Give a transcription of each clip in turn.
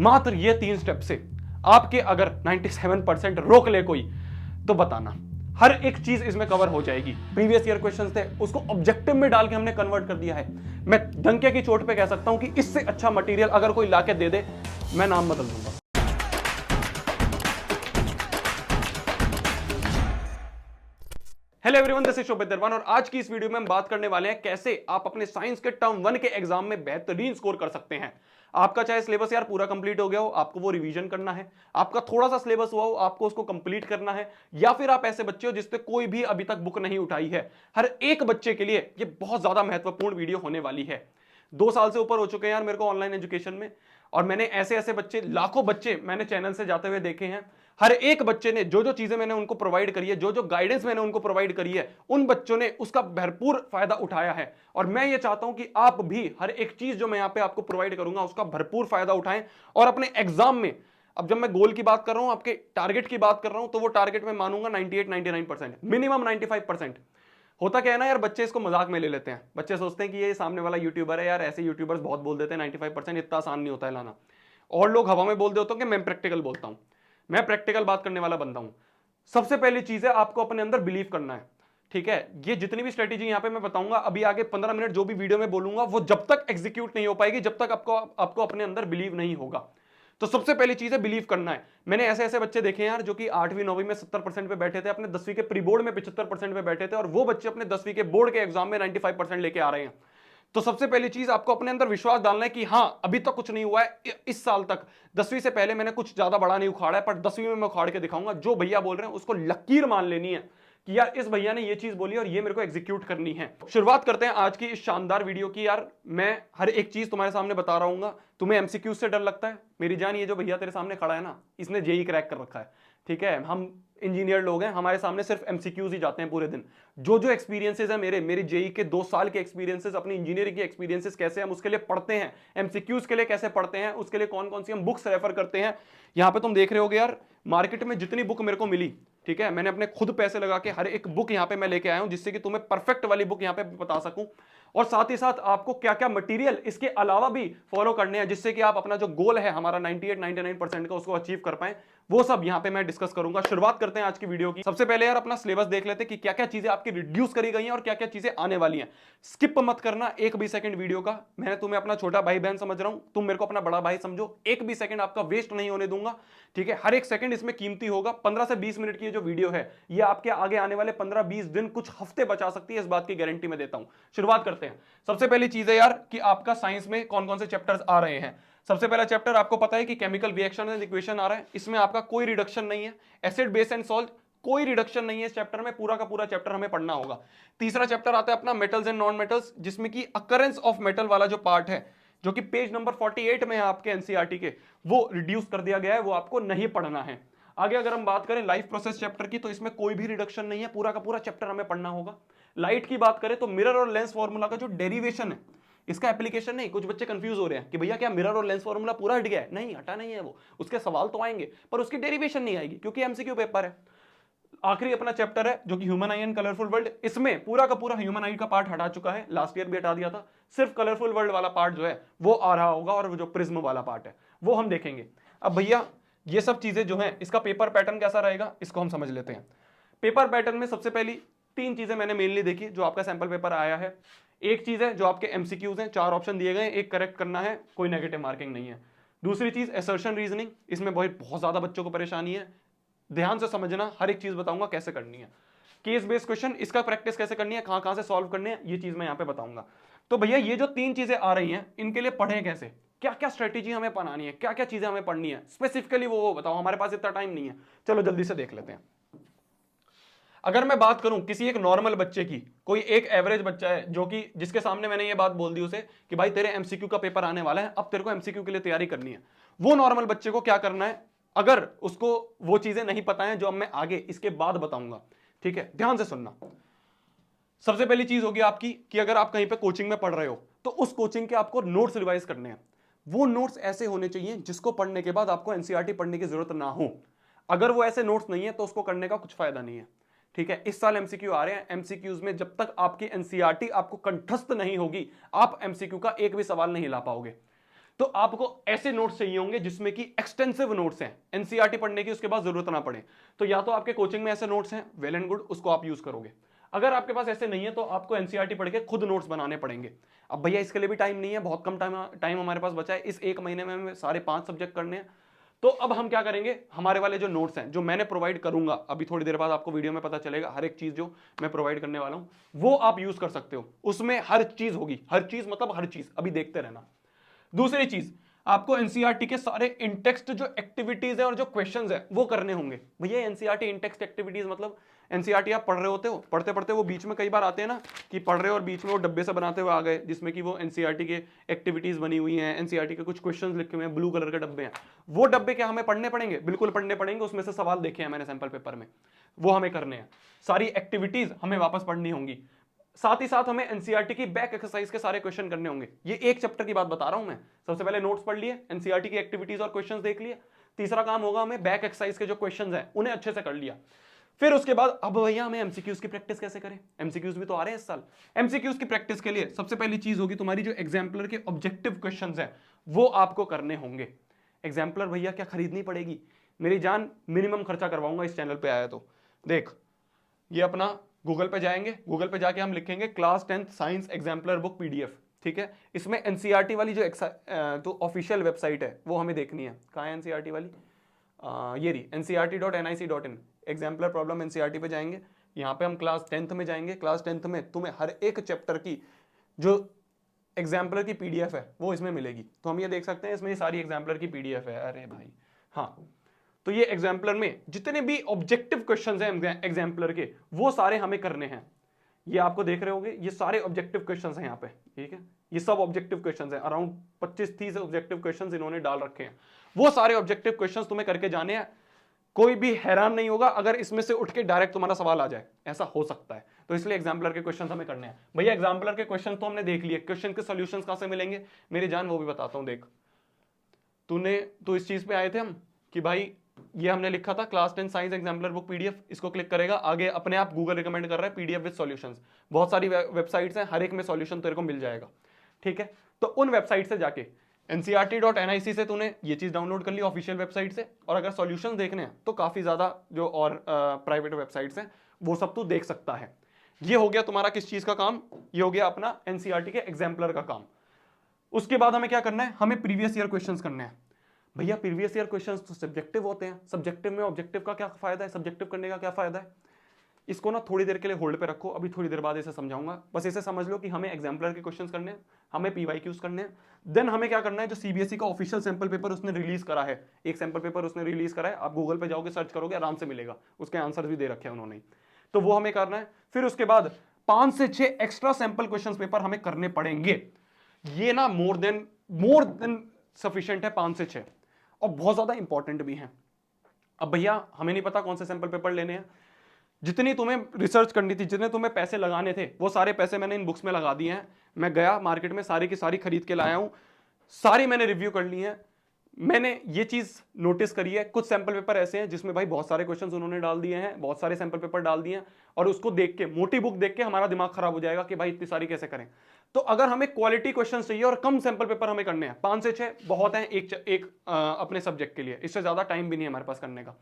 मात्र ये 3 स्टेप से आपके अगर 97% रोक ले कोई तो बताना, हर एक चीज इसमें कवर हो जाएगी। प्रीवियस ईयर क्वेश्चंस थे उसको ऑब्जेक्टिव में डाल के हमने कन्वर्ट कर दिया है। मैं डंके की चोट पे कह सकता हूं कि इससे अच्छा मटेरियल अगर कोई लाके दे दे, मैं नाम बदल दूंगा। हेलो एवरीवन, दिस इज शोभित दरबान और आज की इस वीडियो में हम बात करने वाले हैं कैसे आप अपने साइंस के टर्म 1 के एग्जाम में बेहतरीन स्कोर कर सकते हैं। आपका चाहे सिलेबस यार पूरा कंप्लीट हो गया हो, आपको वो रिवीजन करना है, आपका थोड़ा सा सिलेबस हुआ हो, आपको उसको कंप्लीट करना है, या फिर आप ऐसे बच्चे हो जिसने कोई भी अभी तक बुक नहीं उठाई है, हर एक बच्चे के लिए ये बहुत ज्यादा महत्वपूर्ण वीडियो होने वाली है। 2 साल से ऊपर हो चुके हैं यार मेरे को ऑनलाइन एजुकेशन में, और मैंने ऐसे ऐसे बच्चे, लाखों बच्चे मैंने चैनल से जाते हुए देखे हैं। हर एक बच्चे ने जो जो चीजें मैंने उनको प्रोवाइड करी है, जो जो गाइडेंस मैंने उनको प्रोवाइड करी है, उन बच्चों ने उसका भरपूर फायदा उठाया है। और मैं ये चाहता हूं कि आप भी हर एक चीज जो मैं यहां पे आपको प्रोवाइड करूंगा उसका भरपूर फायदा उठाएं और अपने एग्जाम में, अब जब मैं गोल की बात कर रहा हूं, आपके टारगेट की बात कर रहा हूं, तो वो टारगेट मैं मानूंगा 98-99%, मिनिमम 95%। होता क्या है ना यार, बच्चे इसको मजाक में ले लेते हैं। बच्चे सोचते हैं कि ये सामने वाला यूट्यूबर है यार, ऐसे यूट्यूबर्स बहुत बोल देते हैं, 95% इतना आसान नहीं होता है लाना। और लोग हवा में बोल देते हो कि मैं प्रैक्टिकल बोलता हूं। मैं प्रैक्टिकल बात करने वाला बंदा हूं। सबसे पहली चीज है आपको अपने अंदर बिलीव करना है, ठीक है। ये जितनी भी स्ट्रेटेजी यहां पे मैं बताऊंगा, अभी आगे 15 मिनट जो भी वीडियो में बोलूंगा, वो जब तक एग्जीक्यूट नहीं हो पाएगी, जब तक आपको अपने अंदर बिलीव नहीं होगा। तो सबसे पहली चीज है बिलीव करना है। मैंने ऐसे ऐसे बच्चे देखे यार जो कि 8वीं 9वीं में 70% पे बैठे थे, अपने 10वीं के प्री बोर्ड में 75% पे बैठे थे, और वो बच्चे अपने 10वीं के बोर्ड के एग्जाम में 95% लेके आ रहे हैं। तो सबसे पहली चीज आपको अपने अंदर विश्वास डालना है कि हां, अभी तक कुछ नहीं हुआ है इस साल तक। 10वीं से पहले मैंने कुछ ज्यादा बड़ा नहीं उखाड़ा है, पर 10वीं में मैं उखाड़ के दिखाऊंगा। जो भैया बोल रहे हैं उसको लकीर मान लेनी है कि यार इस भैया ने ये चीज बोली और ये मेरे को एग्जीक्यूट करनी है। शुरुआत करते हैं आज की इस शानदार वीडियो की। यार मैं हर एक चीज तुम्हारे सामने बता रहा हूँ। तुम्हें एमसीक्यू से डर लगता है? मेरी जान, ये जो भैया तेरे सामने खड़ा है ना, इसने जेई क्रैक कर रखा है, ठीक है। हम इंजीनियर लोग हैं, हमारे सामने सिर्फ एमसीक्यूज ही जाते हैं पूरे दिन। जो जो एक्सपीरियंसेस है मेरी जेई के 2 साल के एक्सपीरियंसेस, अपनी इंजीनियरिंग के एक्सपीरियंसेस, कैसे हम उसके लिए पढ़ते हैं, एमसीक्यूज के लिए कैसे पढ़ते हैं, उसके लिए कौन कौन सी हम बुक्स रेफर करते हैं। यहां पे तुम देख रहे होगे यार, मार्केट में जितनी बुक मेरे को मिली, ठीक है, मैंने अपने खुद पैसे लगा के हर एक बुक यहां पे मैं लेके आया हूं, जिससे कि तुम्हें परफेक्ट वाली बुक यहां पे बता सकूं। और साथ ही साथ आपको क्या क्या मटेरियल इसके अलावा भी फॉलो करने हैं, जिससे कि आप अपना जो गोल है हमारा 98-99% का, उसको अचीव कर पाए। वो सब यहां पे मैं डिस्कस करूंगा। शुरुआत करते हैं आज की वीडियो की। सबसे पहले यार अपना सिलेबस देख लेते हैं कि क्या क्या चीजें आपकी रिड्यूस करी गई हैं और क्या क्या चीजें आने वाली हैं। स्किप मत करना एक भी सेकंड वीडियो का। मैंने तुम्हें अपना छोटा भाई बहन समझ रहा हूं, तुम मेरे को अपना बड़ा भाई समझो। एक भी सेकंड आपका वेस्ट नहीं होने दूंगा, ठीक है। हर एक सेकंड इसमें कीमती होगा। 15 से 20 मिनट की ये जो वीडियो है, ये आपके आगे आने वाले 15-20 दिन, कुछ हफ्ते बचा सकती है, इस बात की गारंटी मैं देता हूं। शुरुआत करते हैं। सबसे पहली चीज है यार कि आपका साइंस में कौन कौन से चैप्टर्स आ रहे हैं। सबसे पहला चैप्टर आपको पता है कि केमिकल रिएक्शन एंड इक्वेशन आ रहा है। इसमें आपका कोई रिडक्शन नहीं है। एसिड बेस एंड सॉल्ट, कोई रिडक्शन नहीं है इस चैप्टर में। पूरा का पूरा चैप्टर हमें पढ़ना होगा। तीसरा चैप्टर आता है अपना मेटल्स एंड नॉन मेटल्स, जिसमें कि अकरेंस ऑफ मेटल वाला जो पार्ट है, जो कि पेज नंबर 48 में है आपके एनसीईआरटी के, वो रिड्यूस कर दिया गया है, वो आपको नहीं पढ़ना है। आगे अगर हम बात करें लाइफ प्रोसेस चैप्टर की, तो इसमें कोई भी रिडक्शन नहीं है। पूरा का पूरा चैप्टर हमें पढ़ना होगा। लाइट की बात करें तो मिरर और लेंस फॉर्मूला का जो डेरिवेशन है, इसका एप्लीकेशन नहीं। कुछ बच्चे कंफ्यूज हो रहे हैं कि भैया क्या मिरर और लेंस फॉर्मूला पूरा हट गया है? नहीं, हटा नहीं है वो। उसके सवाल तो आएंगे पर उसकी डेरिवेशन नहीं आएगी, क्योंकि एमसीक्यू पेपर है। आखिरी अपना चैप्टर है जो कि human I and colourful world. इसमें पूरा का पूरा ह्यूमन आई का पार्ट हटा चुका है, लास्ट ईयर भी हटा दिया था। सिर्फ कलरफुल वर्ल्ड वाला पार्ट जो है वो आ रहा होगा, और वो जो प्रिज्म वाला पार्ट है वो हम देखेंगे। अब भैया ये सब चीजें जो है, इसका पेपर पैटर्न कैसा रहेगा इसको हम समझ लेते हैं। पेपर पैटर्न में सबसे पहली 3 चीजें मैंने मेनली देखी जो आपका सैंपल पेपर आया है। एक चीज है जो आपके एमसीक्यूज हैं, 4 ऑप्शन दिए गए, एक करेक्ट करना है, कोई नेगेटिव मार्किंग नहीं है। दूसरी चीज असर्शन रीजनिंग, इसमें बहुत ज्यादा बच्चों को परेशानी है। ध्यान से समझना, हर एक चीज बताऊंगा कैसे करनी है। केस बेस्ड क्वेश्चन, इसका प्रैक्टिस कैसे करनी है, कहां कहां से सॉल्व करने हैं, ये चीज मैं यहां पे बताऊंगा। तो भैया ये जो 3 चीजें आ रही हैं, इनके लिए पढ़ें कैसे, क्या क्या स्ट्रेटेजी हमें अपनानी है, क्या क्या चीजें हमें पढ़नी है स्पेसिफिकली, वो बताओ। हमारे पास इतना टाइम नहीं है, चलो जल्दी से देख लेते हैं। अगर मैं बात करूं किसी एक नॉर्मल बच्चे की, कोई एक एवरेज बच्चा है जो कि जिसके सामने मैंने ये बात बोल दी उसे कि भाई तेरे एमसीक्यू का पेपर आने वाला है, अब तेरे को एमसीक्यू के लिए तैयारी करनी है, वो नॉर्मल बच्चे को क्या करना है, अगर उसको वो चीजें नहीं पता है जो अब मैं आगे इसके बाद बताऊंगा, ठीक है, ध्यान से सुनना। सबसे पहली चीज होगी आपकी कि अगर आप कहीं पे कोचिंग में पढ़ रहे हो, तो उस कोचिंग के आपको नोट्स रिवाइज करने हैं। वो नोट्स ऐसे होने चाहिए जिसको पढ़ने के बाद आपको एनसीईआरटी पढ़ने की जरूरत ना हो। अगर वो ऐसे नोट्स नहीं है तो उसको करने का कुछ फायदा नहीं है, ठीक है। इस साल एमसीक्यू आ रहे हैं, एमसीक्यूज में जब तक आपकी एनसीईआरटी आपको कंठस्थ नहीं होगी, आप एमसीक्यू का एक भी सवाल नहीं ला पाओगे। तो आपको ऐसे नोट्स चाहिए होंगे जिसमें कि एक्सटेंसिव नोट्स हैं, एनसीईआरटी पढ़ने की उसके बाद जरूरत ना पड़े। तो या तो आपके कोचिंग में ऐसे नोट्स हैं, वेल एंड गुड, उसको आप यूज करोगे। अगर आपके पास ऐसे नहीं है तो आपको एनसीईआरटी पढ़ के खुद नोट्स बनाने पड़ेंगे। अब भैया इसके लिए भी टाइम नहीं है, बहुत कम टाइम हमारे पास बचा है, इस एक महीने में हमें सारे 5 सब्जेक्ट करने हैं। तो अब हम क्या करेंगे, हमारे वाले जो नोट्स हैं जो मैंने प्रोवाइड करूंगा, अभी थोड़ी देर बाद आपको वीडियो में पता चलेगा, हर एक चीज जो मैं प्रोवाइड करने वाला हूं वो आप यूज कर सकते हो। उसमें हर चीज होगी, हर चीज मतलब हर चीज, अभी देखते रहना। दूसरी चीज, आपको एनसीईआरटी के सारे इंटेक्स्ट जो एक्टिविटीज है और जो क्वेश्चंस है वो करने होंगे। भैया एनसीईआरटी इंटेक्स्ट एक्टिविटीज मतलब एनसीईआरटी आप पढ़ रहे होते हो, पढ़ते पढ़ते वो बीच में कई बार आते हैं ना कि पढ़ रहे हो और बीच में वो डब्बे से बनाते हुए आ गए जिसमें कि वो एनसीईआरटी के एक्टिविटीज बनी हुई हैं, एनसीईआरटी के कुछ क्वेश्चंस लिखे हुए हैं, ब्लू कलर के डब्बे हैं। वो डब्बे क्या हमें पढ़ने पड़ेंगे? बिल्कुल पढ़ने पड़ेंगे, उसमें से सवाल देखे हैं मैंने सैंपल पेपर में, वो हमें करने हैं। सारी एक्टिविटीज हमें वापस पढ़नी होंगी, साथ ही साथ हमें एनसीईआरटी की बैक एक्सरसाइज के सारे क्वेश्चन करने होंगे। ये एक चैप्टर की बात बता रहा हूं मैं। सबसे पहले नोट्स पढ़ लिए, एनसीईआरटी की एक्टिविटीज और क्वेश्चंस देख लिए। तीसरा काम होगा हमें बैक एक्सरसाइज के जो क्वेश्चंस हैं उन्हें अच्छे से कर लिया। फिर उसके बाद अब भैया हमें एमसीक्यूज की प्रैक्टिस कैसे करें? एमसीक्यूज भी तो आ रहे हैं इस साल। एमसीक्यूज की प्रैक्टिस के लिए सबसे पहली चीज होगी तुम्हारी जो एग्जाम्पलर के ऑब्जेक्टिव क्वेश्चंस हैं वो आपको करने होंगे। एग्जाम्पलर भैया क्या खरीदनी पड़ेगी? मेरी जान, मिनिमम खर्चा करवाऊंगा इस चैनल पे आया तो। देख, ये अपना गूगल पे जाएंगे, गूगल पे जाके हम लिखेंगे class 10th science exemplar book PDF, ठीक है। इसमें एनसीईआरटी वाली जो तो ऑफिशियल वेबसाइट है वो हमें देखनी है। कहाँ है एनसीईआरटी वाली? ये रही ncrt.nic.in, एग्जाम्पलर प्रॉब्लम एनसीईआरटी पे जाएंगे। यहाँ पे हम क्लास 10th में जाएंगे। क्लास 10th में तुम्हें हर एक चैप्टर की जो एग्जाम्पलर की पीडीएफ है वो इसमें मिलेगी। तो हम ये देख सकते हैं इसमें ये सारी एग्जाम्पलर की पीडीएफ है। अरे भाई हाँ, तो ये एग्जाम्पलर में जितने भी ऑब्जेक्टिव क्वेश्चंस हैं एग्जाम्पलर के वो सारे हमें करने हैं। ये आपको देख रहे होंगे, ये सारे ऑब्जेक्टिव क्वेश्चंस हैं यहाँ पे, ठीक है। ये सब ऑब्जेक्टिव क्वेश्चंस हैं, अराउंड 25-30 ऑब्जेक्टिव क्वेश्चंस इन्होंने डाल रखे हैं। वो सारे ऑब्जेक्टिव क्वेश्चंस तुम्हें करके जाने हैं। कोई भी हैरान नहीं होगा अगर इसमें से उठ के डायरेक्ट तुम्हारा सवाल आ जाए, ऐसा हो सकता है। तो इसलिए एग्जाम्पलर के क्वेश्चंस हमें करने हैं। भैया एग्जाम्पलर के क्वेश्चन तो हमने देख लिए, क्वेश्चन के सॉल्यूशंस कहां से मिलेंगे मेरी जान, वो भी बताता हूं। देख, तो इस चीज पे आए थे हम कि भाई ये हमने लिखा था class 10 science exemplar book PDF, इसको क्लिक करेगा, आगे अपने आप गूगल रिकमेंड कर रहा है पीडीएफ विद सॉल्यूशंस। बहुत सारी वेबसाइट्स हैं, हर एक में सॉल्यूशन तेरे को मिल जाएगा, ठीक है। तो उन वेबसाइट से जाके ncrt.nic से तूने ये चीज डाउनलोड कर ली ऑफिशियल वेबसाइट से, और अगर सॉल्यूशंस देखने हैं तो काफी ज्यादा जो और प्राइवेट वेबसाइट्स हैं वो सब तू देख सकता है। ये हो गया तुम्हारा किस चीज का काम? ये हो गया अपना एनसीईआरटी के एग्जाम्पलर का काम। उसके बाद हमें क्या करना है? हमें प्रीवियस ईयर क्वेश्चंस करने हैं। भैया प्रीवियस ईयर क्वेश्चंस तो सब्जेक्टिव होते हैं, सब्जेक्टिव में ऑब्जेक्टिव का क्या फायदा है? सब्जेक्टिव करने का क्या फायदा है? इसको ना थोड़ी देर के लिए होल्ड पे रखो, अभी थोड़ी देर बाद इसे समझाऊंगा। बस इसे समझ लो कि हमें एग्जाम्पलर के क्वेश्चंस करने हैं, हमें पीवाईक्यूज करने हैं। देन हमें क्या करना है, जो सीबीएसई का ऑफिशियल सैंपल पेपर उसने रिलीज करा है, एक सैंपल पेपर उसने रिलीज करा है, आप गूगल पे जाओगे सर्च करोगे आराम से मिलेगा, उसके आंसर भी दे रखे हैं उन्होंने, तो वो हमें करना है। फिर उसके बाद 5 से 6 एक्स्ट्रा सैंपल क्वेश्चन पेपर हमें करने पड़ेंगे। ये ना मोर देन सफिशिएंट है 5 से 6, और बहुत ज्यादा इंपॉर्टेंट भी है। अब भैया हमें नहीं पता कौन से सैंपल पेपर लेने हैं, जितनी तुम्हें रिसर्च करनी थी, जितने तुम्हें पैसे लगाने थे, वो सारे पैसे मैंने इन बुक्स में लगा दिए हैं। मैं गया मार्केट में, सारी की सारी खरीद के लाया हूं, सारी मैंने रिव्यू कर ली है। मैंने ये चीज नोटिस करी है, कुछ सैंपल पेपर ऐसे हैं जिसमें भाई बहुत सारे क्वेश्चंस उन्होंने डाल दिए हैं, बहुत सारे सैंपल पेपर डाल दिए हैं, और उसको देख के, मोटी बुक देख के हमारा दिमाग खराब हो जाएगा कि भाई इतनी सारी कैसे करें। तो अगर हमें क्वालिटी क्वेश्चन चाहिए और कम सैंपल पेपर हमें करने हैं, 5 से 6 बहुत हैं एक अपने सब्जेक्ट के लिए, इससे ज्यादा टाइम भी नहीं है हमारे पास करने का।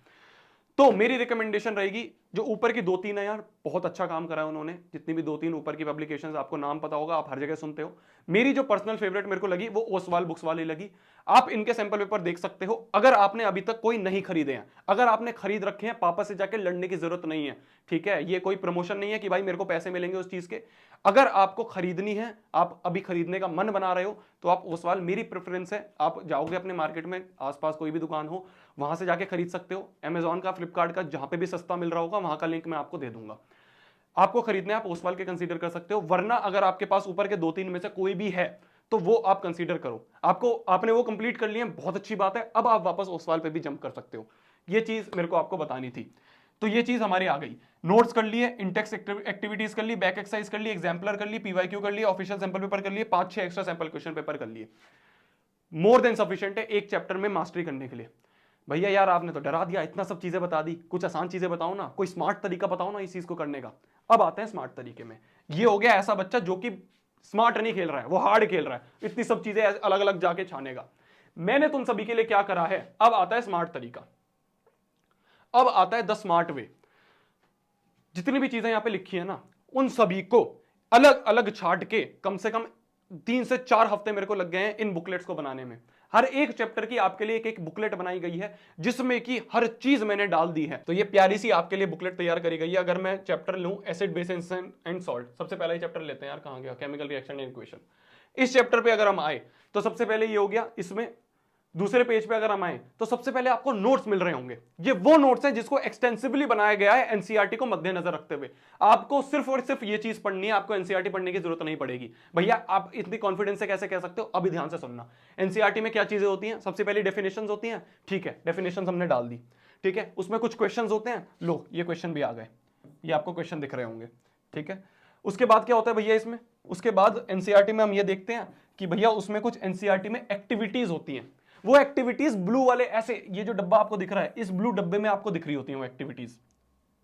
तो मेरी रिकमेंडेशन रहेगी, जो ऊपर की 2-3 है यार, बहुत अच्छा काम करा है उन्होंने, जितनी भी 2-3 ऊपर की पब्लिकेशंस, आपको नाम पता होगा, आप हर जगह सुनते हो। मेरी जो पर्सनल फेवरेट मेरे को लगी वो ओसवाल बुक्स वाली लगी। आप इनके सैंपल पेपर देख सकते हो, अगर आपने अभी तक कोई नहीं खरीदे हैं। अगर आपने खरीद रखे हैं, पापा से जाके लड़ने की जरूरत नहीं है, ठीक है। ये कोई प्रमोशन नहीं है कि भाई मेरे को पैसे मिलेंगे उस चीज के। अगर आपको खरीदनी है, आप अभी खरीदने का मन बना रहे हो, तो आप ओसवाल, मेरी प्रेफरेंस है, आप जाओगे अपने मार्केट में, आसपास कोई भी दुकान हो वहां से जाके खरीद सकते हो। अमेजॉन का, फ्लिपकार्ट का, जहां पे भी सस्ता मिल रहा होगा वहां का लिंक मैं आपको दे दूंगा। आपको खरीदने आप ओसवाल के कंसीडर कर सकते हो, वरना अगर आपके पास ऊपर के 2-3 में से कोई भी है तो वो आप कंसीडर करो। आपने वो कंप्लीट कर लिए, बहुत अच्छी बात है। अब आप वापस ओसवाल पे भी जंप कर सकते हो। ये चीज मेरे को आपको बतानी थी। तो ये चीज हमारी आ गई, नोट्स कर लिए, इंटेक्स एक्टिविटीज कर ली, बैक एक्सरसाइज कर ली, एग्जाम्पलर कर ली, पीवाईक्यू कर लिए, ऑफिशियल सैंपल पेपर कर लिए, 5-6 एक्स्ट्रा सैंपल क्वेश्चन पेपर कर लिए। मोर देन सफिशिएंट है एक चैप्टर में मास्टरी करने के लिए। भैया यार आपने तो डरा दिया, इतना सब चीजें बता दी, कुछ आसान चीजें बताओ ना, कोई स्मार्ट तरीका बताओ ना इस चीज को करने का। अब आते हैं स्मार्ट तरीके में। ये हो गया ऐसा बच्चा जो कि स्मार्ट नहीं खेल रहा है, वो हार्ड खेल रहा है, इतनी सब चीजें अलग अलग जाके छानेगा। मैंने तुम सभी के लिए क्या करा है, अब आता है स्मार्ट तरीका, अब आता है द स्मार्ट वे। जितनी भी चीजें यहां पे लिखी है ना, उन सभी को अलग अलग छाट के कम से कम 3 से 4 हफ्ते मेरे को लग गए हैं इन बुकलेट्स को बनाने में। हर एक चैप्टर की आपके लिए एक एक बुकलेट बनाई गई है, जिसमें कि हर चीज मैंने डाल दी है। तो ये प्यारी सी आपके लिए बुकलेट तैयार करी गई है। अगर मैं चैप्टर लूं एसिड बेस एंड सॉल्ट, सबसे पहला ही चैप्टर लेते हैं यार, कहां गया, केमिकल रिएक्शन एंड इक्वेशन। इस चैप्टर पे अगर हम आए तो सबसे पहले ये हो गया। इसमें दूसरे पेज पे अगर हम आए तो सबसे पहले आपको नोट्स मिल रहे होंगे। ये वो नोट्स हैं जिसको एक्सटेंसिवली बनाया गया है एनसीईआरटी को मद्देनजर रखते हुए। आपको सिर्फ और सिर्फ ये चीज पढ़नी है, आपको एनसीईआरटी पढ़ने की जरूरत नहीं पड़ेगी। भैया आप इतनी कॉन्फिडेंस से कैसे कह सकते हो, अभी ध्यान से सुनना। एनसीईआरटी में क्या चीजें होती हैं, सबसे पहले डेफिनेशंस होती हैं, ठीक है, डेफिनेशंस हमने डाल दी, ठीक है। उसमें कुछ क्वेश्चंस होते हैं, लो ये क्वेश्चन भी आ गए, ये आपको क्वेश्चन दिख रहे होंगे, ठीक है। उसके बाद क्या होता है भैया इसमें, उसके बाद एनसीईआरटी में हम ये देखते हैं कि भैया उसमें कुछ एनसीईआरटी में एक्टिविटीज होती हैं। वो एक्टिविटीज ब्लू वाले ऐसे, ये जो डब्बा आपको दिख रहा है, इस ब्लू डब्बे में आपको दिख रही होती हैं वो एक्टिविटीज।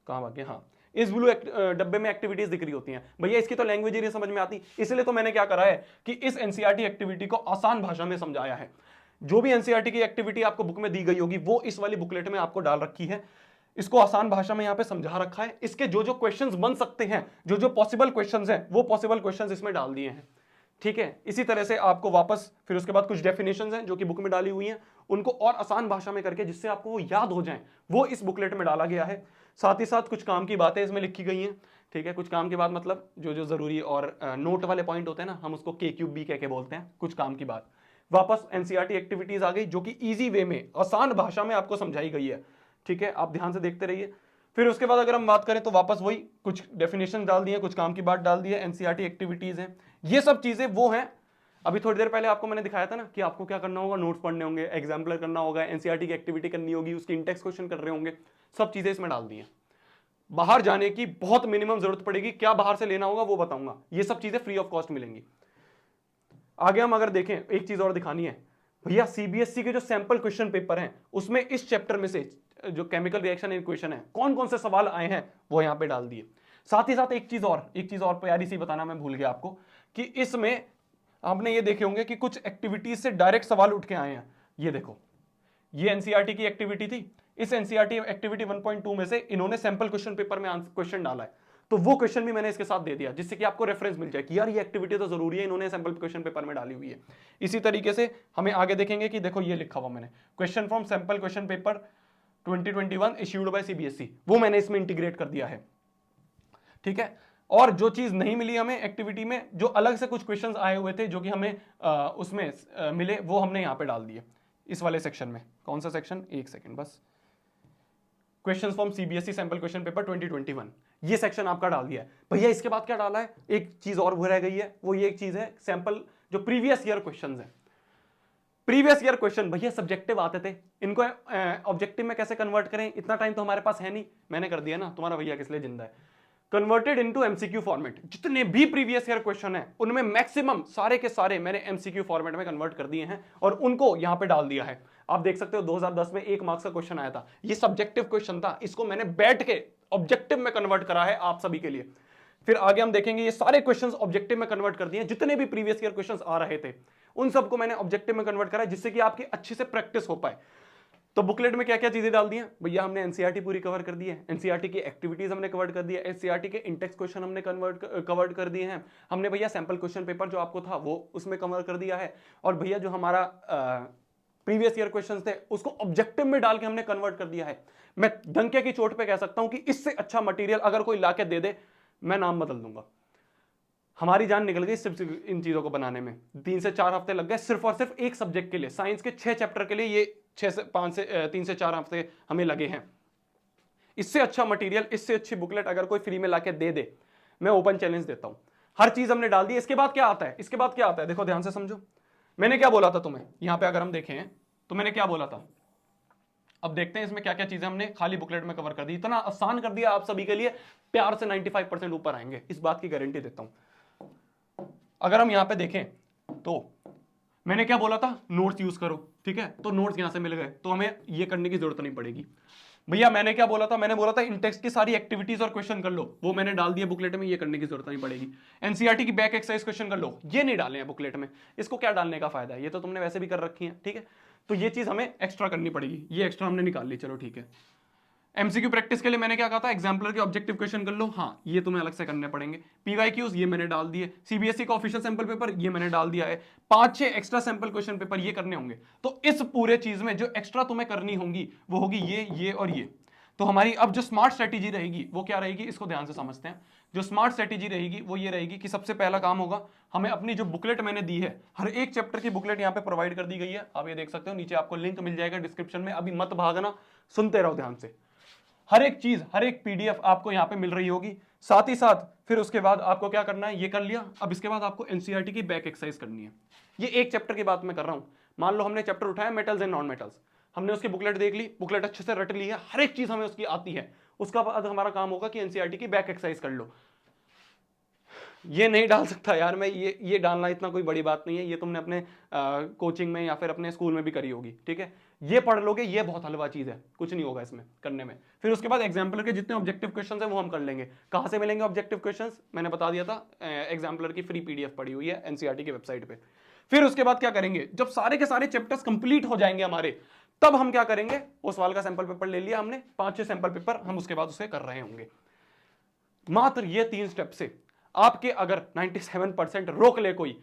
कहां भागे, हाँ, इस ब्लू डब्बे में एक्टिविटीज दिख रही होती हैं। भैया इसकी तो लैंग्वेज ही नहीं समझ में आती, इसलिए तो मैंने क्या करा है कि इस एनसीईआरटी एक्टिविटी को आसान भाषा में समझाया है। जो भी एनसीईआरटी की एक्टिविटी आपको बुक में दी गई होगी वो इस वाली बुकलेट में आपको डाल रखी है। इसको आसान भाषा में यहां पे समझा रखा है। इसके जो जो क्वेश्चंस बन सकते हैं, जो जो पॉसिबल क्वेश्चंस हैं, वो पॉसिबल क्वेश्चंस इसमें डाल दिए हैं, ठीक है। इसी तरह से आपको वापस फिर उसके बाद कुछ डेफिनेशंस हैं जो कि बुक में डाली हुई हैं, उनको और आसान भाषा में करके जिससे आपको वो याद हो जाए, वो इस बुकलेट में डाला गया है। साथ ही साथ कुछ काम की बातें इसमें लिखी गई हैं, ठीक है। कुछ काम की बात मतलब जो जो जरूरी और नोट वाले पॉइंट होते हैं ना, हम उसको KQB कह के बोलते हैं, कुछ काम की बात। वापस एनसीईआरटी एक्टिविटीज आ गई जो कि इजी वे में आसान भाषा में आपको समझाई गई है, ठीक है। आप ध्यान से देखते रहिए। फिर उसके बाद अगर हम बात करें तो वापस वही कुछ डेफिनेशन डाल दिए, कुछ काम की बात डाल दी है, एनसीईआरटी एक्टिविटीज हैं। ये सब चीजें वो हैं, अभी थोड़ी देर पहले आपको मैंने दिखाया था ना कि आपको क्या करना होगा, नोट्स पढ़ने होंगे, एग्जाम्पलर करना होगा, एनसीईआरटी की एक्टिविटी करनी होगी, उसकी इंटेक्स क्वेश्चन कर रहे होंगे, सब चीजें इसमें डाल दी हैं। बाहर जाने की बहुत मिनिमम जरूरत पड़ेगी, क्या बाहर से लेना होगा वो बताऊंगा, ये सब चीजें फ्री ऑफ कॉस्ट मिलेंगी। आगे हम अगर देखें, एक चीज और दिखानी है भैया, सीबीएसई के जो सैंपल क्वेश्चन पेपर हैं उसमें इस चैप्टर में से जो केमिकल रिएक्शन एंड इक्वेशन है, कौन कौन से सवाल आए हैं वो यहां पे डाल दिए। साथ ही साथ एक चीज और प्यारी सी बताना मैं भूल गया आपको, कि इसमें आपने ये देखे होंगे कि कुछ एक्टिविटीज से डायरेक्ट सवाल उठ के आए हैं। ये देखो, ये एनसीईआरटी की एक्टिविटी थी, इस एनसीईआरटी एक्टिविटी 1.2 में से इन्होंने सैंपल क्वेश्चन पेपर में क्वेश्चन डाला है, तो वो क्वेश्चन भी मैंने इसके साथ दे दिया, जिससे कि आपको रेफरेंस मिल जाए कि यार ये एक्टिविटी तो जरूरी है, इन्होंने सैंपल क्वेश्चन पेपर में डाली हुई है। इसी तरीके से हमें आगे देखेंगे कि देखो ये लिखा हुआ मैंने, question from sample question paper 2021 issued by CBSE, वो मैंने इसमें इंटीग्रेट कर दिया है, ठीक है। और जो चीज नहीं मिली हमें एक्टिविटी में, जो अलग से कुछ क्वेश्चंस आए हुए थे जो कि हमें उसमें मिले, वो हमने यहां पे डाल दिए इस वाले सेक्शन में। कौन सा सेक्शन, एक सेकंड बस, question from CBSE sample question paper 2021, ये सेक्शन आपका डाल दिया है। भैया इसके बाद क्या डाला है, एक चीज और रह गई है, वो ये एक चीज है सैंपल जो प्रीवियस ईयर क्वेश्चंस है। प्रीवियस ईयर क्वेश्चन भैया सब्जेक्टिव आते थे, इनको ऑब्जेक्टिव में कैसे कन्वर्ट करें, इतना टाइम तो हमारे पास है नहीं, मैंने कर दिया ना, तुम्हारा भैया किस लिए जिंदा है। कन्वर्टेड इनटू एमसीक्यू फॉर्मेट, जितने भी प्रीवियस ईयर क्वेश्चन है उनमें मैक्सिमम सारे के सारे मैंने एमसीक्यू फॉर्मेट में कन्वर्ट कर दिए हैं और उनको यहां पे डाल दिया है। आप देख सकते हो 2010 में 1 मार्क्स का क्वेश्चन आया था, ये सब्जेक्टिव क्वेश्चन था, इसको मैंने बैठ के ऑब्जेक्टिव में कन्वर्ट करा है आप सभी के लिए। फिर आगे हम देखेंगे ये सारे क्वेश्चंस ऑब्जेक्टिव में कन्वर्ट कर दिए, जितने भी प्रीवियस ईयर क्वेश्चंस आ रहे थे उन सबको मैंने ऑब्जेक्टिव में कन्वर्ट करा, जिससे कि आपकी अच्छे से प्रैक्टिस हो पाए। तो बुकलेट में क्या क्या चीजें डाल दी हैं भैया, हमने एनसीईआरटी पूरी कवर कर दी है, एनसीईआरटी की एक्टिविटीज हमने कवर कर दी है, एनसीईआरटी के इंटेक्स क्वेश्चन हमने कवर कर दिए हैं, हमने भैया सैंपल क्वेश्चन पेपर जो आपको था वो उसमें कवर कर दिया है, और भैया जो हमारा प्रीवियस ईयर क्वेश्चंस थे उसको ऑब्जेक्टिव में डाल के हमने कन्वर्ट कर दिया है। मैं डंके की चोट पे कह सकता हूं कि इससे अच्छा मटेरियल अगर कोई लाके दे दे, मैं नाम बदल दूंगा। हमारी जान निकल गई सिर्फ इन चीजों को बनाने में, 3 से 4 हफ्ते लग गए सिर्फ और सिर्फ एक सब्जेक्ट के लिए। साइंस के 6 चैप्टर के लिए ये 3 से 4 हफ्ते हमें लगे हैं। इससे अच्छा मटेरियल, इससे अच्छी बुकलेट अगर कोई फ्री में लाके दे दे, मैं ओपन चैलेंज देता हूं। हर चीज हमने डाल दी। इसके बाद क्या आता है, इसके बाद क्या आता है, देखो ध्यान से समझो। मैंने क्या बोला था तुम्हें, यहां पे अगर हम देखें तो मैंने क्या बोला था, अब देखते हैं इसमें क्या क्या चीजें हमने खाली बुकलेट में कवर कर दी। इतना आसान कर दिया आप सभी के लिए, प्यार से 95% ऊपर आएंगे, इस बात की गारंटी देता हूं। अगर हम यहां पे देखें तो मैंने क्या बोला था, नोट्स यूज करो, ठीक है। तो नोट्स यहां से मिल गए, तो हमें ये करने की जरूरत नहीं पड़ेगी। भैया मैंने क्या बोला था, मैंने बोला था इन टेक्स्ट की सारी एक्टिविटीज और क्वेश्चन कर लो, वो मैंने डाल दिया बुकलेट में, ये करने की जरूरत नहीं पड़ेगी। एनसीईआरटी की बैक एक्सरसाइज क्वेश्चन कर लो, ये नहीं डाले हैं बुकलेट में, इसको क्या डालने का फायदा है, ये तो तुमने वैसे भी कर रखी है, ठीक है। तो ये चीज हमें एक्स्ट्रा करनी पड़ेगी, ये एक्स्ट्रा हमने निकाल ली, चलो ठीक है। एमसीक्यू प्रैक्टिस के लिए मैंने क्या कहा था, एग्जाम्पलर के ऑब्जेक्टिव क्वेश्चन कर लो, हाँ ये तुम्हें अलग से करने पड़ेंगे। पीवाईक्यूज ये मैंने डाल दिए, सीबीएसई का ऑफिशियल सैंपल पेपर ये मैंने डाल दिया है, 5-6 एक्स्ट्रा सैंपल क्वेश्चन पेपर ये करने होंगे। तो इस पूरे चीज में जो एक्स्ट्रा तुम्हें करनी होंगी वो होगी ये और ये। तो हमारी अब जो स्मार्ट स्ट्रेटेजी रहेगी वो क्या रहेगी, इसको ध्यान से समझते हैं। जो स्मार्ट स्ट्रेटेजी रहेगी वो ये रहेगी कि सबसे पहला काम होगा, हमें अपनी जो बुकलेट मैंने दी है, हर एक चैप्टर की बुकलेट यहाँ पे प्रोवाइड कर दी गई है, आप ये देख सकते हो, नीचे आपको लिंक मिल जाएगा डिस्क्रिप्शन में, अभी मत भागना, सुनते रहो ध्यान से। हर एक चीज, हर एक पीडीएफ आपको यहाँ पे मिल रही होगी। साथ ही साथ फिर उसके बाद आपको क्या करना है, ये कर लिया, अब इसके बाद आपको एनसीईआरटी की बैक एक्सरसाइज करनी है। ये एक चैप्टर की बात मैं कर रहा हूं, मान लो हमने चैप्टर उठाया मेटल्स एंड नॉन मेटल्स, हमने उसकी बुकलेट देख ली, बुकलेट अच्छे से रट ली है, हर एक चीज हमें उसकी आती है। उसका बाद हमारा काम होगा कि एनसीईआरटी की बैक एक्सरसाइज कर लो। ये नहीं डाल सकता यार मैं, ये डालना इतना कोई बड़ी बात नहीं है, ये तुमने अपने कोचिंग में या फिर अपने स्कूल में भी करी होगी, ठीक है। ये पढ़ लोगे, ये बहुत हलवा चीज है, कुछ नहीं होगा इसमें करने में। फिर उसके बाद एग्जाम्पलर के जितने ऑब्जेक्टिव क्वेश्चंस हैं वो हम कर लेंगे। कहां से मिलेंगे ऑब्जेक्टिव क्वेश्चंस, मैंने बता दिया था, एग्जाम्पलर की फ्री पीडीएफ पड़ी हुई है एनसीईआरटी की वेबसाइट पे। फिर उसके बाद क्या करेंगे, जब सारे के सारे चैप्टर्स कंप्लीट हो जाएंगे हमारे, तब हम क्या करेंगे, उस सवाल का सैंपल पेपर ले लिया हमने, 5-6 सैंपल पेपर हम उसके बाद उसे कर रहे होंगे। मात्र ये 3 स्टेप से आपके अगर 97% रोक ले कोई,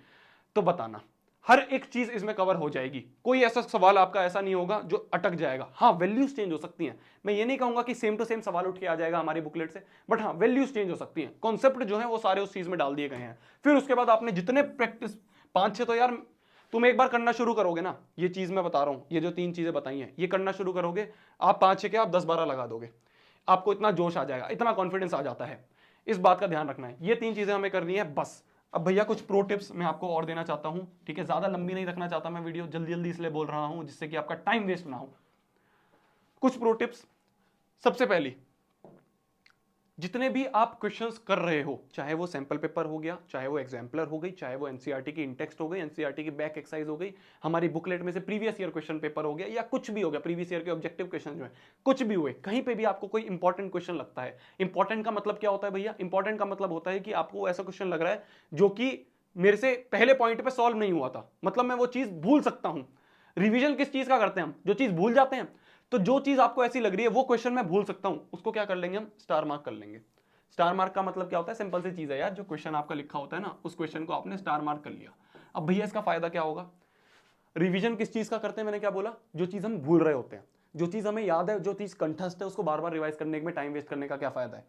तो बताना हर एक चीज इसमें कवर हो जाएगी। कोई ऐसा सवाल आपका ऐसा नहीं होगा जो अटक जाएगा। हाँ वैल्यूज चेंज हो सकती हैं, मैं ये नहीं कहूंगा कि सेम टू सेम सवाल उठ के आ जाएगा हमारी बुकलेट से, बट हाँ वैल्यूज चेंज हो सकती हैं, कॉन्सेप्ट जो है वो सारे उस चीज में डाल दिए गए हैं। फिर उसके बाद आपने जितने प्रैक्टिस 5-6, तो यार तुम एक बार करना शुरू करोगे ना, ये चीज मैं बता रहा हूं, ये जो 3 चीजें बताई हैं ये करना शुरू करोगे, आप 5-6 के आप 10-12 लगा दोगे, आपको इतना जोश आ जाएगा, इतना कॉन्फिडेंस आ जाता है। इस बात का ध्यान रखना है, ये 3 चीजें हमें करनी है बस। अब भैया कुछ प्रो टिप्स मैं आपको और देना चाहता हूं, ठीक है, ज्यादा लंबी नहीं रखना चाहता मैं वीडियो, जल्दी जल्दी इसलिए बोल रहा हूं जिससे कि आपका टाइम वेस्ट ना हो। कुछ प्रो टिप्स, सबसे पहली, जितने भी आप क्वेश्चंस कर रहे हो, चाहे वो सैंपल पेपर हो गया, चाहे वो एग्जाम्पलर हो गई, चाहे वो एनसीईआरटी की इंटेक्स्ट हो गई, एनसीईआरटी की बैक एक्सरसाइज हो गई, हमारी बुकलेट में से प्रीवियस ईयर क्वेश्चन पेपर हो गया, या कुछ भी हो गया, प्रीवियस ईयर के ऑब्जेक्टिव क्वेश्चन जो है कुछ भी हुए, कहीं पे भी आपको कोई इंपॉर्टेंट क्वेश्चन लगता है। इंपॉर्टेंट का मतलब क्या होता है भैया, इंपॉर्टेंट का मतलब होता है कि आपको ऐसा क्वेश्चन लग रहा है जो कि मेरे से पहले पॉइंट पे सॉल्व नहीं हुआ था, मतलब मैं वो चीज भूल सकता हूं। रिवीजन किस चीज का करते हैं हम, जो चीज भूल जाते हैं। तो जो चीज आपको ऐसी लग रही है वो क्वेश्चन मैं भूल सकता हूं, उसको क्या कर लेंगे हम, स्टार मार्क कर लेंगे। स्टार मार्क का मतलब क्या होता है, सिंपल सी चीज है यार, जो क्वेश्चन आपका लिखा होता है ना, उस क्वेश्चन को आपने स्टार मार्क कर लिया। अब भैया इसका फायदा क्या होगा, रिवीजन किस चीज का करते हैं, मैंने क्या बोला, जो चीज हम भूल रहे होते हैं, जो चीज हमें याद है, जो चीज कंठस्थ है, उसको बार बार रिवाइज करने में टाइम वेस्ट करने का क्या फायदा है।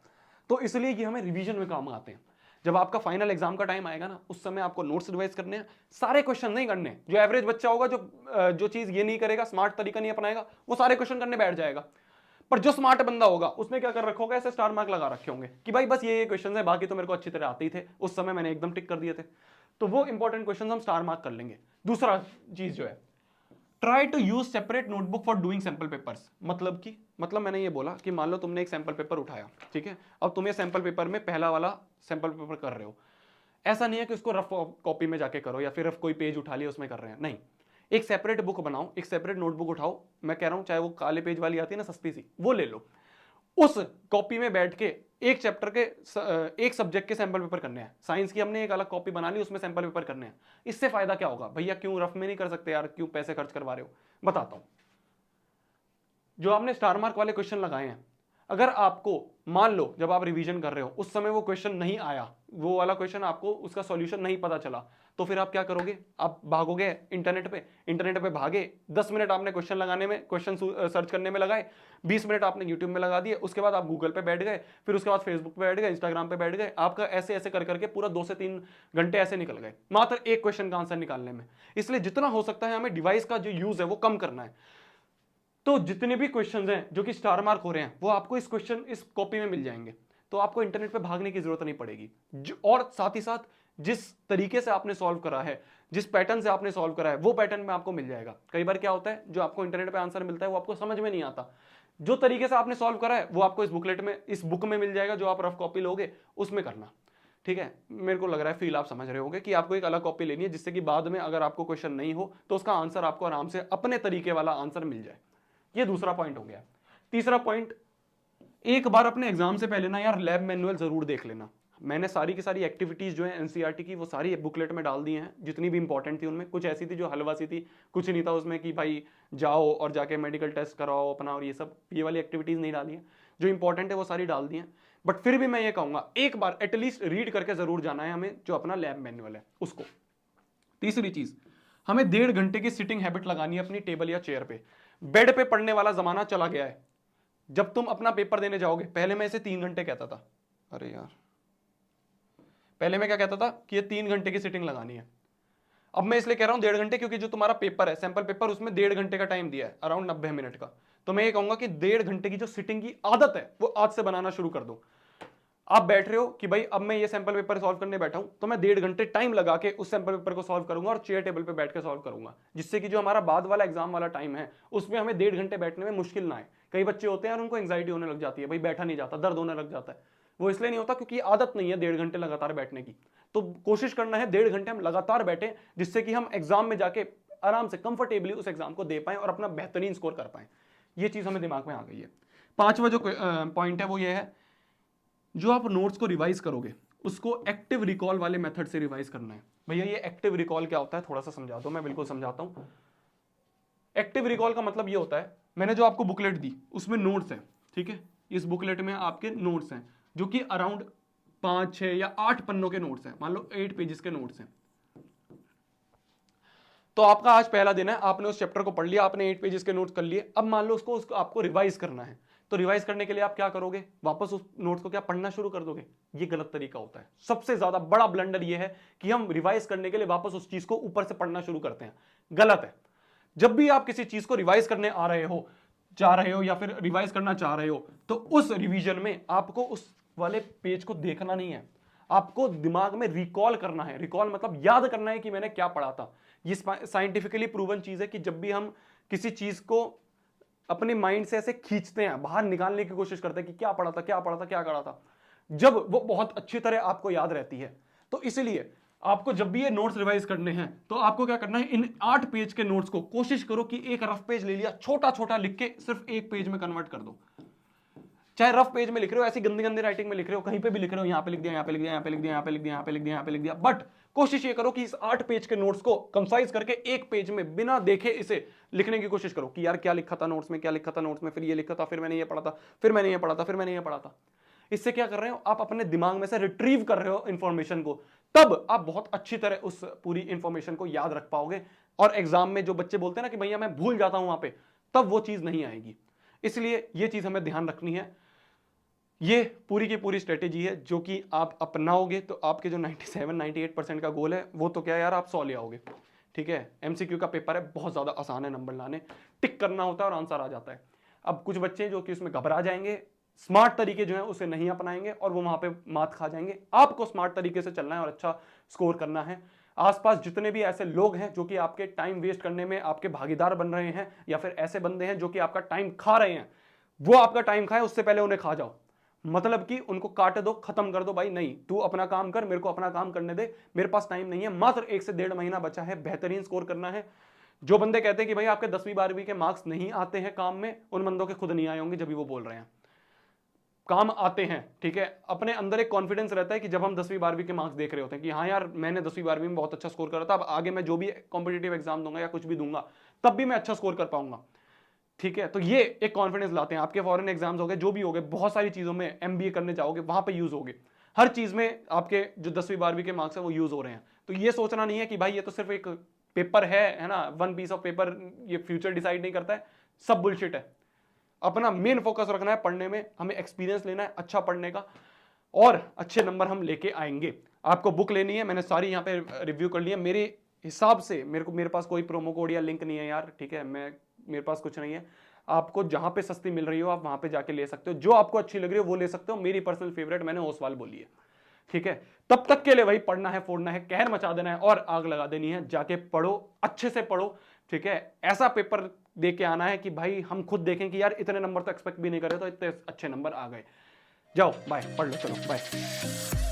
तो इसलिए ये हमें रिवीजन में काम आते हैं। जब आपका फाइनल एग्जाम का टाइम आएगा ना, उस समय आपको नोट्स रिवाइज करने हैं, सारे क्वेश्चन नहीं करने। जो एवरेज बच्चा होगा, जो चीज ये नहीं करेगा, स्मार्ट तरीका नहीं अपनाएगा, वो सारे क्वेश्चन करने बैठ जाएगा। पर जो स्मार्ट बंदा होगा उसने क्या कर रखा होगा, ऐसे स्टार मार्क लगा रखे होंगे कि भाई बस ये क्वेश्चन है, बाकी तो मेरे को अच्छी तरह आते ही थे, उस समय मैंने एकदम टिक कर दिए थे। तो वो इंपॉर्टेंट क्वेश्चन हम स्टार मार्क कर लेंगे। दूसरा चीज जो है, try to use separate notebook for doing sample papers. मतलब मैंने ये बोला कि मान लो तुमने एक सैंपल पेपर उठाया, ठीक है, अब तुम ये सैंपल पेपर में पहला वाला सैंपल पेपर कर रहे हो, ऐसा नहीं है कि उसको रफ कॉपी में जाके करो या फिर रफ कोई पेज उठा लिया उसमें कर रहे हैं, नहीं, एक सेपरेट बुक बनाओ, एक सेपरेट नोटबुक उठाओ, मैं कह रहा हूं चाहे वो काले पेज वाली आती है ना सस्ती सी, वो ले लो, उस कॉपी में बैठ के एक चैप्टर के एक सब्जेक्ट के सैंपल पेपर करने हैं। साइंस की हमने एक अलग कॉपी बना ली, उसमें सैंपल पेपर करने हैं। इससे फायदा क्या होगा भैया, क्यों रफ में नहीं कर सकते यार, क्यों पैसे खर्च करवा रहे हो, बताता हूं। जो आपने स्टार मार्क वाले क्वेश्चन लगाए हैं, अगर आपको मान लो जब आप रिवीजन कर रहे हो उस समय वो क्वेश्चन नहीं आया, वो वाला क्वेश्चन आपको उसका सॉल्यूशन नहीं पता चला, तो फिर आप क्या करोगे, आप भागोगे इंटरनेट पे भागे, 10 मिनट आपने क्वेश्चन लगाने में, क्वेश्चन सर्च करने में लगाए, 20 मिनट आपने यूट्यूब में लगा दिए, उसके बाद आप गूगल पे बैठ गए, फिर उसके बाद फेसबुक पे बैठ गए, इंस्टाग्राम पे बैठ गए, आपका ऐसे ऐसे कर करके पूरा 2 से 3 घंटे ऐसे निकल गए मात्र एक क्वेश्चन का आंसर निकालने में। इसलिए जितना हो सकता है हमें डिवाइस का जो यूज है वो कम करना है। तो जितने भी क्वेश्चंस हैं जो कि स्टार मार्क हो रहे हैं, वो आपको इस कॉपी में मिल जाएंगे, तो आपको इंटरनेट पे भागने की जरूरत नहीं पड़ेगी। और साथ ही साथ जिस तरीके से आपने सॉल्व करा है, जिस पैटर्न से आपने सॉल्व करा है, वो पैटर्न में आपको मिल जाएगा। कई बार क्या होता है, जो आपको इंटरनेट पे आंसर मिलता है वो आपको समझ में नहीं आता, जो तरीके से आपने सॉल्व करा है वो आपको इस बुक में मिल जाएगा, जो आप रफ कॉपी लोगे उसमें करना, ठीक है। मेरे को लग रहा है फील आप समझ रहे होंगे कि आपको एक अलग कॉपी लेनी है, जिससे कि बाद में अगर आपको क्वेश्चन नहीं हो तो उसका आंसर आपको आराम से अपने तरीके वाला आंसर मिल जाए। ये दूसरा पॉइंट हो गया। तीसरा पॉइंट, एक बार अपने एग्जाम से पहले ना यार लैब मैनुअल जरूर देख लेना। मैंने सारी की सारी एक्टिविटीज जो है एनसीईआरटी की वो सारी बुकलेट में डाल दी हैं, जितनी भी इंपॉर्टेंट थी उनमें। कुछ ऐसी थी जो हलवा सी थी, कुछ नहीं था उसमें कि भाई जाओ और जाके मेडिकल टेस्ट कराओ अपना, और ये सब ये वाली एक्टिविटीज नहीं डाली है। जो इंपॉर्टेंट है वो सारी डाल दी हैं। बट फिर भी मैं ये कहूंगा एक बार एटलीस्ट रीड करके जरूर जाना है हमें, जो अपना लैब मैनुअल है उसको। तीसरी चीज, हमें 1.5 घंटे की सिटिंग हैबिट लगानी है अपनी टेबल या चेयर पे। बेड पे पढ़ने वाला जमाना चला गया है। जब तुम अपना पेपर देने जाओगे, पहले मैं इसे 3 घंटे कहता था, अरे यार पहले मैं क्या कहता था कि ये 3 घंटे की सिटिंग लगानी है। अब मैं इसलिए कह रहा हूं 1.5 घंटे, क्योंकि जो तुम्हारा पेपर है सैंपल पेपर, उसमें 1.5 घंटे का टाइम दिया है, अराउंड 90 मिनट का। तो मैं ये कहूंगा कि 1.5 घंटे की जो सिटिंग की आदत है वो आज से बनाना शुरू कर दो। आप बैठ रहे हो कि भाई अब मैं ये सैंपल पेपर सॉल्व करने बैठा हूं, तो मैं 1.5 घंटे टाइम लगा के उस सैंपल पेपर को सॉल्व करूंगा और चेयर टेबल पे बैठ के सॉल्व करूंगा, जिससे कि जो हमारा बाद वाला एग्जाम वाला टाइम है उसमें हमें 1.5 घंटे बैठने में मुश्किल ना आए। कई बच्चे होते हैं और उनको एंग्जाइटी होने लग जाती है, भाई बैठा नहीं जाता, दर्द होने लग जाता है। वो इसलिए नहीं होता क्योंकि आदत नहीं है 1.5 घंटे लगातार बैठने की। तो कोशिश करना है 1.5 घंटे हम लगातार बैठे, जिससे कि हम एग्जाम में जाके आराम से कंफर्टेबली उस एग्जाम को दे पाएं और अपना बेहतरीन स्कोर कर पाएं। ये चीज हमें दिमाग में आ गई है। 5वां जो पॉइंट है वो ये है, जो आप नोट्स को रिवाइज करोगे उसको एक्टिव रिकॉल वाले मेथड से रिवाइज करना है। भैया ये एक्टिव रिकॉल क्या होता है थोड़ा सा समझा दो। मैं बिल्कुल समझाता हूं। एक्टिव रिकॉल का मतलब ये होता है, मैंने जो आपको बुकलेट दी उसमें नोट्स हैं, ठीक है। इस बुकलेट में आपके नोट्स हैं जो कि अराउंड 5, 6 या 8 पन्नों के नोट्स हैं, मान लो 8 पेजेस के नोट्स हैं। तो आपका आज पहला दिन है, आपने उस चैप्टर को पढ़ लिया, आपने 8 पेजेस के नोट्स कर लिए। अब मान लो उसको आपको रिवाइज करना है, तो रिवाइज करने के लिए आप क्या करोगे, वापस उस नोट्स को क्या पढ़ना शुरू कर दोगे। ये गलत तरीका होता है। सबसे ज्यादा बड़ा ब्लंडर ये है कि हम रिवाइज करने के लिए वापस उस चीज को ऊपर से पढ़ना शुरू करते हैं। गलत है। जब भी आप किसी चीज को रिवाइज करने आ रहे हो, जा रहे हो या फिर रिवाइज करना चाह रहे हो, तो उस रिवीजन में आपको उस वाले पेज को देखना नहीं है, आपको दिमाग में रिकॉल करना है। रिकॉल मतलब याद करना है कि मैंने क्या पढ़ा था। ये साइंटिफिकली प्रूवन चीज है कि जब भी हम किसी चीज को अपने माइंड से ऐसे खींचते हैं, बाहर निकालने की कोशिश करते हैं कि क्या पढ़ा था, क्या पढ़ा था, क्या करा था, जब वो बहुत अच्छी तरह आपको याद रहती है। तो इसलिए आपको जब भी ये नोट्स रिवाइज करने हैं तो आपको क्या करना है, इन 8 पेज के नोट्स को कोशिश करो कि एक रफ पेज ले लिया, छोटा छोटा लिख के सिर्फ एक पेज में कन्वर्ट कर दो। चाहे रफ पेज में लिख रहे हो, ऐसी गंदी गंदी राइटिंग में लिख रहे हो, कहीं पे भी लिख रहे हो, यहां पे लिख दिया, यहां पे लिख दिया, यहां पे लिख दिया, यहां पे लिख दिया, यहां पे लिख दिया, यहां पे लिख दिया, बट कोशिश ये करो कि इस 8 पेज के नोट्स को कंसाइज करके एक पेज में बिना देखे इसे लिखने की कोशिश करो कि यार क्या लिखा था नोट्स में, क्या लिखा था नोट्स में, फिर ये लिखा था, फिर मैंने ये पढ़ा था, फिर मैंने ये पढ़ा था, फिर मैंने ये पढ़ा था। इससे क्या कर रहे हो, आप अपने दिमाग में से रिट्रीव कर रहे हो इंफॉर्मेशन को। तब आप बहुत अच्छी तरह उस पूरी इंफॉर्मेशन को याद रख पाओगे, और एग्जाम में जो बच्चे बोलते हैं ना कि भैया मैं भूल जाता हूं वहां पे, तब वो चीज नहीं आएगी। इसलिए ये चीज हमें ध्यान रखनी है। ये पूरी की पूरी स्ट्रेटेजी है जो कि आप अपनाओगे तो आपके जो 97-98% का गोल है वो तो क्या यार, आप 100 ले आओगे। ठीक है, एमसीक्यू का पेपर है, बहुत ज्यादा आसान है नंबर लाने, टिक करना होता है और आंसर आ जाता है। अब कुछ बच्चे जो कि उसमें घबरा जाएंगे, स्मार्ट तरीके जो है उसे नहीं अपनाएंगे और वो वहां पे मात खा जाएंगे। आपको स्मार्ट तरीके से चलना है और अच्छा स्कोर करना है। आसपास जितने भी ऐसे लोग हैं जो कि आपके टाइम वेस्ट करने में आपके भागीदार बन रहे हैं, या फिर ऐसे बंदे हैं जो कि आपका टाइम खा रहे हैं, वो आपका टाइम खाए उससे पहले उन्हें खा जाओ। मतलब कि उनको काट दो, खत्म कर दो। भाई नहीं, तू अपना काम कर, मेरे को अपना काम करने दे, मेरे पास टाइम नहीं है। मात्र 1 से 1.5 महीना बचा है, बेहतरीन स्कोर करना है। जो बंदे कहते हैं कि भाई आपके 10वीं 12वीं के मार्क्स नहीं आते हैं काम में, उन बंदों के खुद नहीं आए होंगे जब भी वो बोल रहे हैं। काम आते हैं, ठीक है। अपने अंदर एक कॉन्फिडेंस रहता है कि जब हम 10वीं 12वीं के मार्क्स देख रहे होते हैं कि हाँ यार मैंने 10वीं 12वीं में बहुत अच्छा स्कोर करा था, अब आगे मैं जो भी कॉम्पिटिटिव एग्जाम दूंगा या कुछ भी दूंगा तब भी मैं अच्छा स्कोर कर पाऊंगा। ठीक है, तो ये एक कॉन्फिडेंस लाते हैं। आपके फॉरेन एग्जाम्स हो गए, जो भी हो गए, बहुत सारी चीजों में एमबीए करने जाओगे वहां पे यूज होगे। हर चीज में आपके जो 10वीं 12वीं के मार्क्स है वो यूज हो रहे हैं। तो ये सोचना नहीं है कि भाई ये तो सिर्फ एक पेपर है ना, वन पीस ऑफ पेपर, ये फ्यूचर डिसाइड नहीं करता है, सब बुलशिट है। अपना मेन फोकस रखना है पढ़ने में, हमें एक्सपीरियंस लेना है अच्छा पढ़ने का, और अच्छे नंबर हम लेके आएंगे। आपको बुक लेनी है, मैंने सारी यहाँ पे रिव्यू कर ली है मेरे हिसाब से। मेरे पास कोई प्रोमो कोड या लिंक नहीं है यार, ठीक है, मेरे पास कुछ नहीं है। आपको जहां पे सस्ती मिल रही हो आप वहां पे जाके ले सकते हो, जो आपको अच्छी लग रही हो वो ले सकते हो। मेरी पर्सनल फेवरेट मैंने ओसवाल बोली है, ठीक है। तब तक के लिए वही पढ़ना है, फोड़ना है, कहर मचा देना है और आग लगा देनी है। जाके पढ़ो, अच्छे से पढ़ो, ठीक है। ऐसा पेपर दे के आना है कि भाई हम खुद देखें कि यार इतने नंबर तो एक्सपेक्ट भी नहीं कर रहे, तो इतने अच्छे नंबर आ गए। जाओ, बाय, पढ़ लो, चलो बाय।